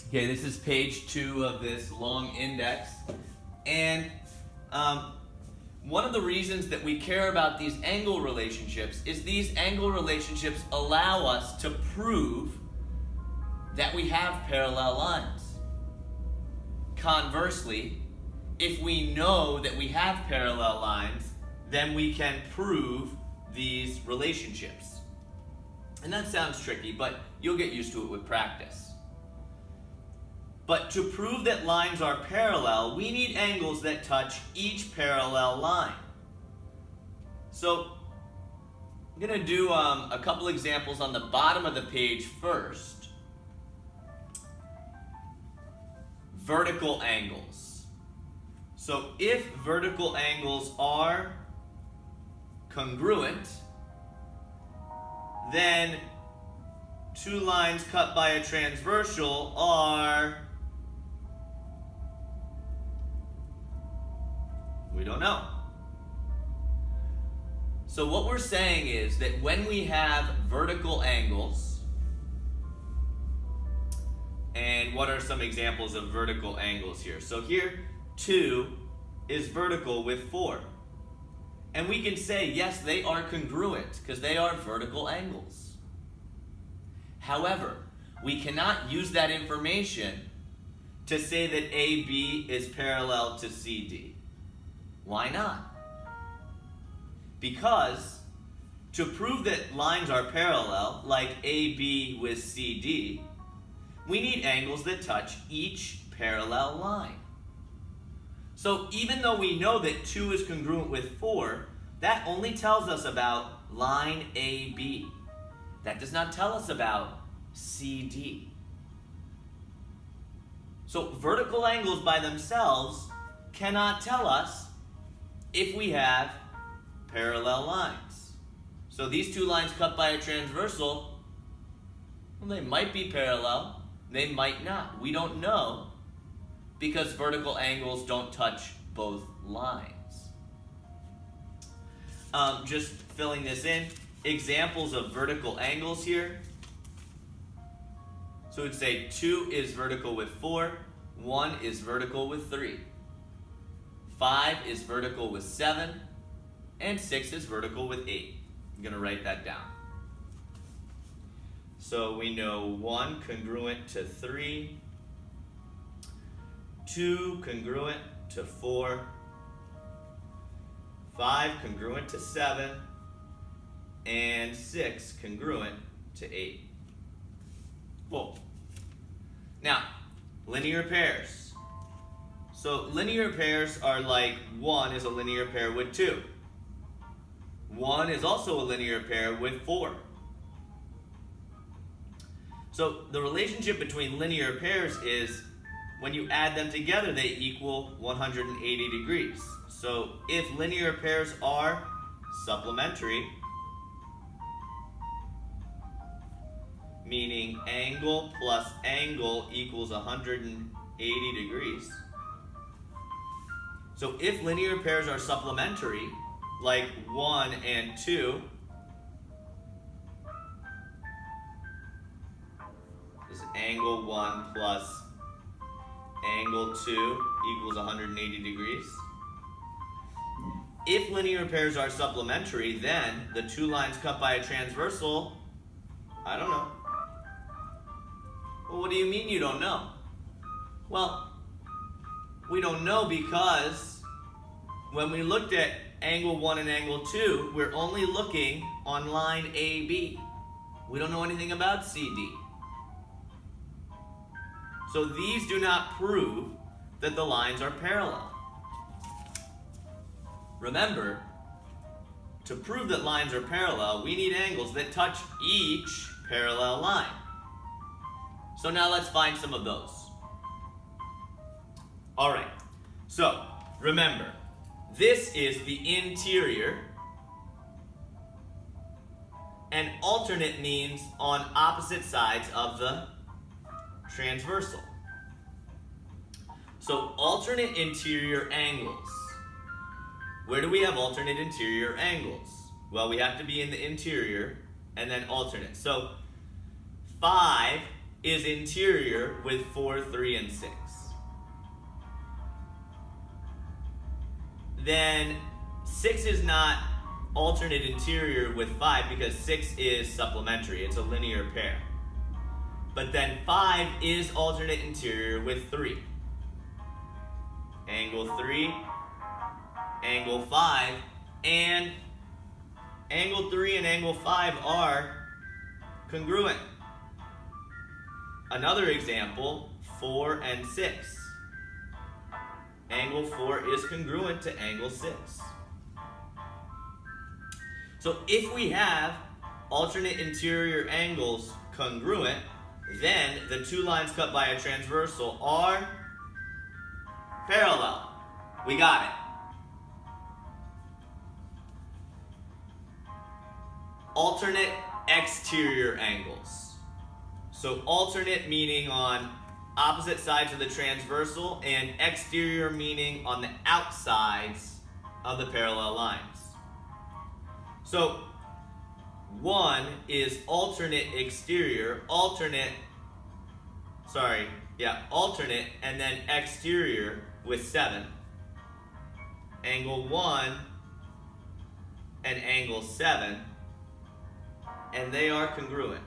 Okay, this is page 2 of this long index. And one of the reasons that we care about these angle relationships is these angle relationships allow us to prove that we have parallel lines. Conversely, if we know that we have parallel lines, then we can prove these relationships. And that sounds tricky, but you'll get used to it with practice. But to prove that lines are parallel, we need angles that touch each parallel line. So I'm going to do a couple examples on the bottom of the page first. Vertical angles. So if vertical angles are congruent, then two lines cut by a transversal are, we don't know. So what we're saying is that when we have vertical angles, and what are some examples of vertical angles here? So here, 2 is vertical with 4. And we can say, yes, they are congruent because they are vertical angles. However, we cannot use that information to say that AB is parallel to CD. Why not? Because to prove that lines are parallel, like AB with CD, we need angles that touch each parallel line. So even though we know that 2 is congruent with 4, that only tells us about line AB. That does not tell us about CD. So vertical angles by themselves cannot tell us if we have parallel lines. So these two lines cut by a transversal, well, they might be parallel, they might not. We don't know because vertical angles don't touch both lines. Just filling this in, examples of vertical angles here. So we'd say 2 is vertical with 4, 1 is vertical with 3, 5 is vertical with 7, and 6 is vertical with 8. I'm going to write that down. So we know 1 congruent to 3, 2 congruent to 4, 5 congruent to 7, and 6 congruent to 8. Cool. Now, linear pairs. So linear pairs are like 1 is a linear pair with 2. 1 is also a linear pair with 4. So the relationship between linear pairs is when you add them together, they equal 180 degrees. So if linear pairs are supplementary, meaning angle plus angle equals 180 degrees. So if linear pairs are supplementary, like 1 and 2, is angle 1 plus angle 2 equals 180 degrees. If linear pairs are supplementary, then the two lines cut by a transversal, I don't know. Well, what do you mean you don't know? Well, we don't know because when we looked at angle 1 and angle 2, we're only looking on line AB. We don't know anything about CD. So these do not prove that the lines are parallel. Remember, to prove that lines are parallel, we need angles that touch each parallel line. So now let's find some of those. All right, so remember, this is the interior, and alternate means on opposite sides of the transversal. So alternate interior angles. Where do we have alternate interior angles? Well, we have to be in the interior and then alternate. So 5 is interior with 4, 3, and 6. Then 6 is not alternate interior with 5 because 6 is supplementary. It's a linear pair. But then 5 is alternate interior with 3. Angle 3, angle 5, and angle 3 and angle 5 are congruent. Another example, 4 and 6. Angle 4 is congruent to angle 6. So if we have alternate interior angles congruent, then the two lines cut by a transversal are parallel. We got it. Alternate exterior angles. So alternate meaning on opposite sides of the transversal, and exterior meaning on the outsides of the parallel lines. So 1 is alternate exterior, alternate, and then exterior with 7. Angle 1 and angle 7, and they are congruent.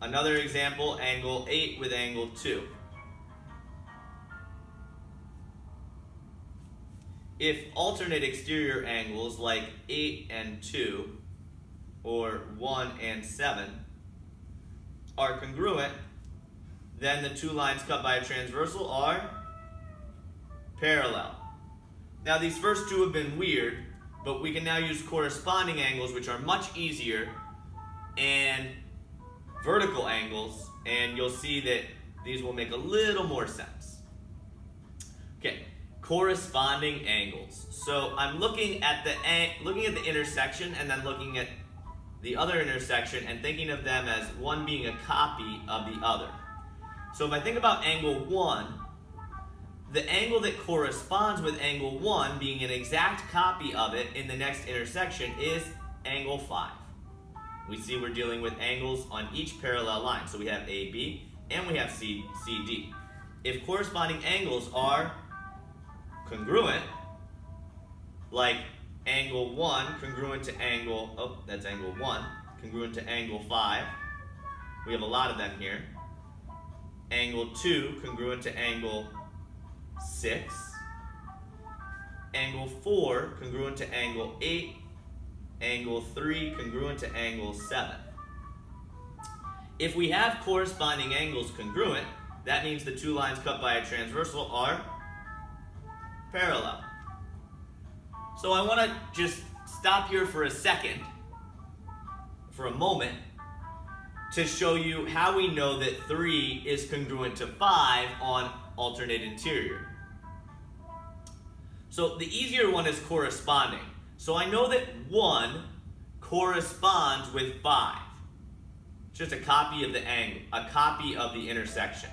Another example, angle 8 with angle 2. If alternate exterior angles like 8 and 2 or 1 and 7 are congruent, then the two lines cut by a transversal are parallel. Now these first two have been weird, but we can now use corresponding angles, which are much easier, and vertical angles, and you'll see that these will make a little more sense. Okay, corresponding angles. So I'm looking at the intersection and then looking at the other intersection and thinking of them as one being a copy of the other. So if I think about angle 1, the angle that corresponds with angle 1 being an exact copy of it in the next intersection is angle 5. We see we're dealing with angles on each parallel line. So we have AB and we have CD. If corresponding angles are congruent, like angle 1 congruent to angle, that's angle 1, congruent to angle 5. We have a lot of them here. Angle 2 congruent to angle 6. Angle 4 congruent to angle 8. Angle 3 congruent to angle 7. If we have corresponding angles congruent, that means the two lines cut by a transversal are parallel. So I want to just stop here for a second, for a moment, to show you how we know that 3 is congruent to 5 on alternate interior. So the easier one is corresponding. So I know that 1 corresponds with 5. It's just a copy of the angle, a copy of the intersection.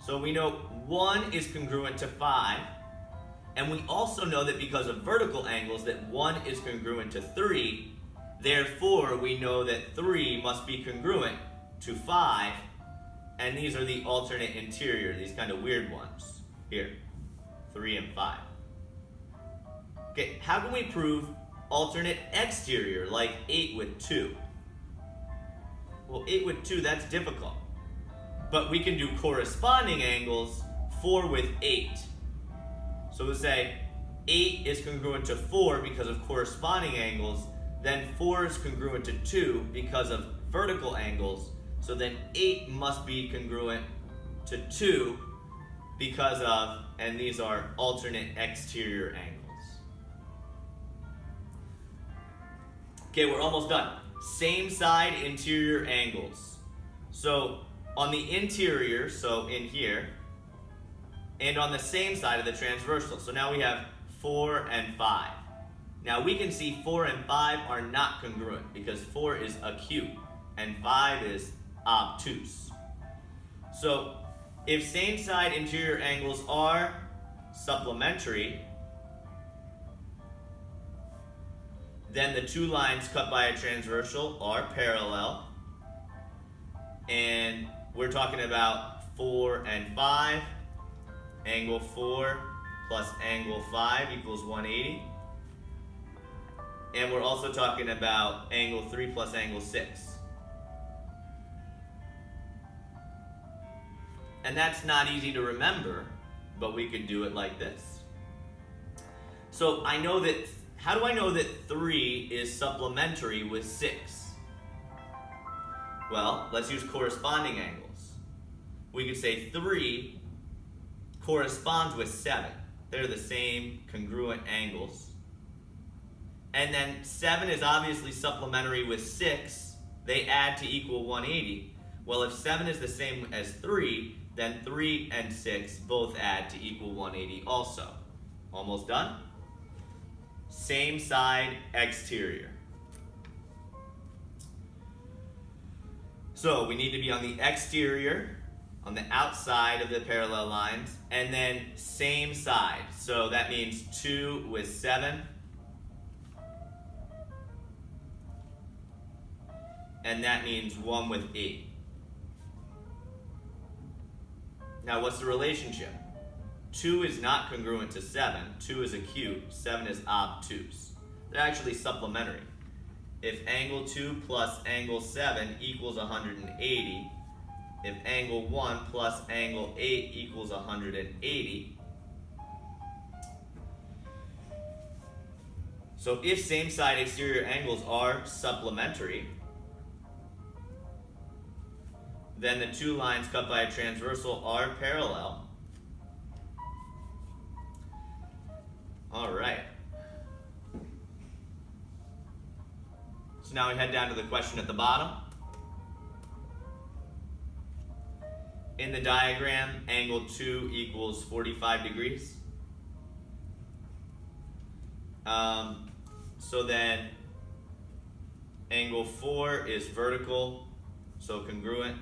So we know 1 is congruent to 5, and we also know that because of vertical angles that 1 is congruent to 3, therefore we know that 3 must be congruent to 5, and these are the alternate interior, these kind of weird ones here, 3 and 5. Okay, how can we prove alternate exterior, like 8 with 2? Well, 8 with 2, that's difficult. But we can do corresponding angles, 4 with 8. So we'll say 8 is congruent to 4 because of corresponding angles, then 4 is congruent to 2 because of vertical angles, so then 8 must be congruent to 2 because of, and these are alternate exterior angles. Okay, we're almost done. Same side interior angles. So on the interior, so in here, and on the same side of the transversal. So now we have 4 and 5. Now we can see 4 and 5 are not congruent because 4 is acute and 5 is obtuse. So if same side interior angles are supplementary, then the two lines cut by a transversal are parallel. and we're talking about 4 and 5. Angle 4 plus angle 5 equals 180. And we're also talking about angle 3 plus angle 6. And that's not easy to remember, but we could do it like this. So I know that, how do I know that 3 is supplementary with 6? Well, let's use corresponding angles. We could say 3 corresponds with 7. They're the same congruent angles. And then 7 is obviously supplementary with 6. They add to equal 180. Well, if 7 is the same as 3, then 3 and 6 both add to equal 180 also. Almost done? Same side, exterior. So we need to be on the exterior, on the outside of the parallel lines, and then same side. So that means 2 with 7. And that means 1 with 8. Now what's the relationship? 2 is not congruent to 7. 2 is acute. 7 is obtuse. They're actually supplementary. If angle 2 plus angle 7 equals 180, if angle 1 plus angle 8 equals 180, so if same side exterior angles are supplementary, then the two lines cut by a transversal are parallel. All right. So now we head down to the question at the bottom. In the diagram, angle 2 equals 45 degrees. So then angle 4 is vertical, so congruent,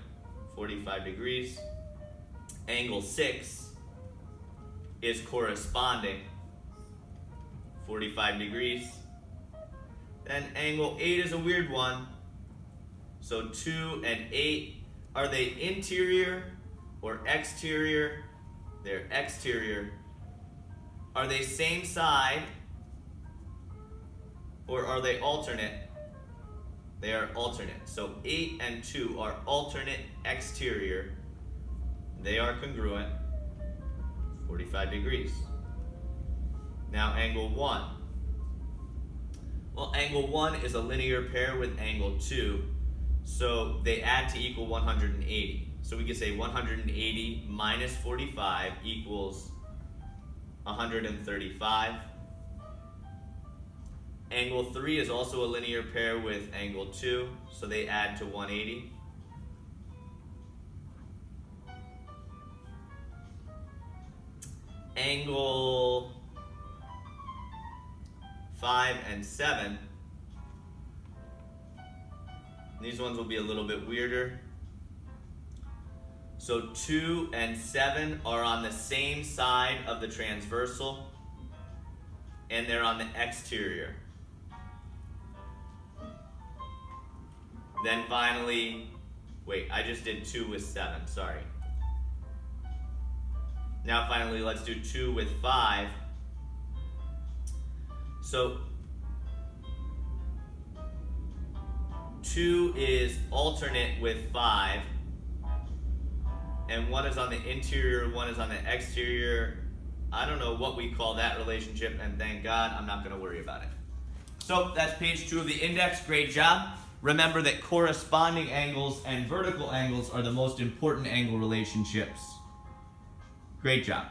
45 degrees. Angle 6 is corresponding, 45 degrees. Then angle 8 is a weird one. So 2 and 8, are they interior or exterior? They're exterior. Are they same side or are they alternate? They are alternate. So 8 and 2 are alternate exterior. They are congruent, 45 degrees. Now angle 1. Well, angle 1 is a linear pair with angle 2, so they add to equal 180. So we could say 180 minus 45 equals 135. Angle 3 is also a linear pair with angle 2, so they add to 180. Angle 5 and 7, these ones will be a little bit weirder. So 2 and 7 are on the same side of the transversal, and they're on the exterior. Then finally, wait, I just did 2 with 7, sorry. Now finally, let's do 2 with 5. So 2 is alternate with 5, and 1 is on the interior, 1 is on the exterior. I don't know what we call that relationship, and thank God I'm not going to worry about it. So that's page 2 of the index. Great job. Remember that corresponding angles and vertical angles are the most important angle relationships. Great job.